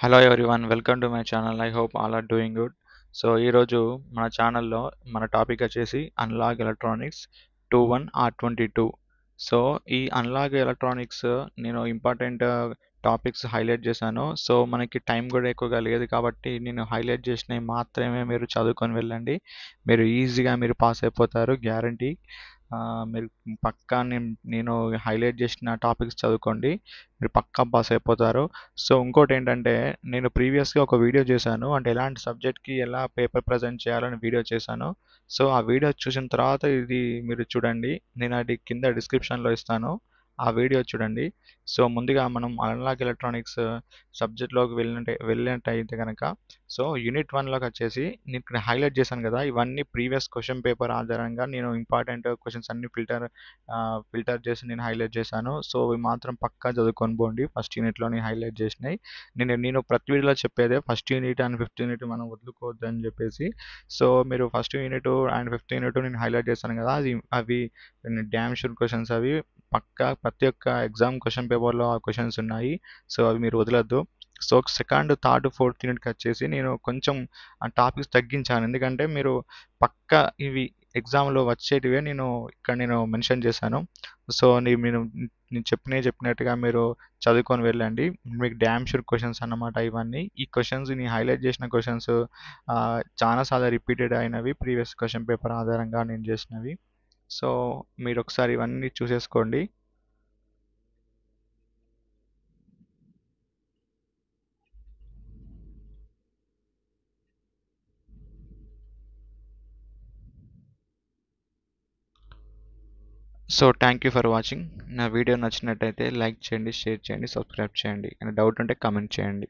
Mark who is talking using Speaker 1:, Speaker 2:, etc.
Speaker 1: Hello everyone, welcome to my channel. I hope all are doing good. So ఈరోజు మన ఛానల్లో మన topic వచ్చేసి అన్లాగ్ ఎలక్ట్రానిక్స్ 21R22. సో ఈ అన్లాగ్ ఎలక్ట్రానిక్స్ నేను ఇంపార్టెంట్ టాపిక్స్ హైలైట్ చేశాను. సో మనకి టైం కూడా ఎక్కువగా లేదు కాబట్టి నేను హైలైట్ చేసినవి మాత్రమే మీరు చదువుకొని వెళ్ళండి. మీరు ఈజీగా మీరు పాస్ అయిపోతారు, గ్యారంటీ. మీరు పక్కా నేను హైలైట్ చేసిన టాపిక్స్ చదువుకోండి, మీరు పక్కా పాస్ అయిపోతారు. సో ఇంకోటి ఏంటంటే, నేను ప్రీవియస్గా ఒక వీడియో చేశాను, అంటే ఎలాంటి సబ్జెక్ట్కి ఎలా పేపర్ ప్రజెంట్ చేయాలని వీడియో చేశాను. సో ఆ వీడియో చూసిన తర్వాత ఇది మీరు చూడండి, నేను అది కింద డిస్క్రిప్షన్లో ఇస్తాను, ఆ వీడియో చూడండి. సో ముందుగా మనం అన్లాక్ ఎలక్ట్రానిక్స్ సబ్జెక్ట్లోకి వెళ్ళినట్టయితే కనుక, సో యూనిట్ 1లోకి వచ్చేసి నేను ఇక్కడ హైలైట్ చేశాను కదా, ఇవన్నీ ప్రీవియస్ క్వశ్చన్ పేపర్ ఆధారంగా నేను ఇంపార్టెంట్ క్వశ్చన్స్ అన్ని ఫిల్టర్ చేసి నేను హైలైట్ చేశాను. సో ఇవి మాత్రం పక్కా చదువుకొని పోండి. ఫస్ట్ యూనిట్లోని హైలైట్ చేసినాయి. నేను ప్రతి వీడియోలో చెప్పేదే first unit and fifth unit మనం వదులుకోవద్దు అని చెప్పేసి. సో మీరు first unit and fifth unit నేను హైలైట్ చేశాను కదా, అవి డ్యామ్ షూర్ క్వశ్చన్స్. అవి పక్కా ప్రతి ఒక్క ఎగ్జామ్ క్వశ్చన్ పేపర్లో ఆ క్వశ్చన్స్ ఉన్నాయి. సో అవి మీరు వదలొద్దు. సో సెకండ్, థర్డ్, ఫోర్త్ యూనిట్కి వచ్చేసి నేను కొంచెం ఆ టాపిక్స్ తగ్గించాను, ఎందుకంటే మీరు పక్కా ఇవి ఎగ్జామ్లో వచ్చేటివే నేను మెన్షన్ చేశాను. సో మీరు నేను చెప్పినట్టుగా మీరు చదువుకొని వెళ్ళండి. మీకు డ్యామ్ షూర్ క్వశ్చన్స్ అన్నమాట ఇవన్నీ. ఈ క్వశ్చన్స్ నేను హైలైట్ చేసిన క్వశ్చన్స్ చాలాసార్లు రిపీటెడ్ అయినవి, ప్రీవియస్ క్వశ్చన్ పేపర్ ఆధారంగా నేను చేసినవి. సో మీరు ఒకసారి ఇవన్నీ చూసేసుకోండి. So thank you for watching. నా వీడియో నచ్చినట్టయితే లైక్ చేయండి, షేర్ చేయండి, సబ్స్క్రైబ్ చేయండి. అండ్ డౌట్ ఉంటే కామెంట్ చేయండి.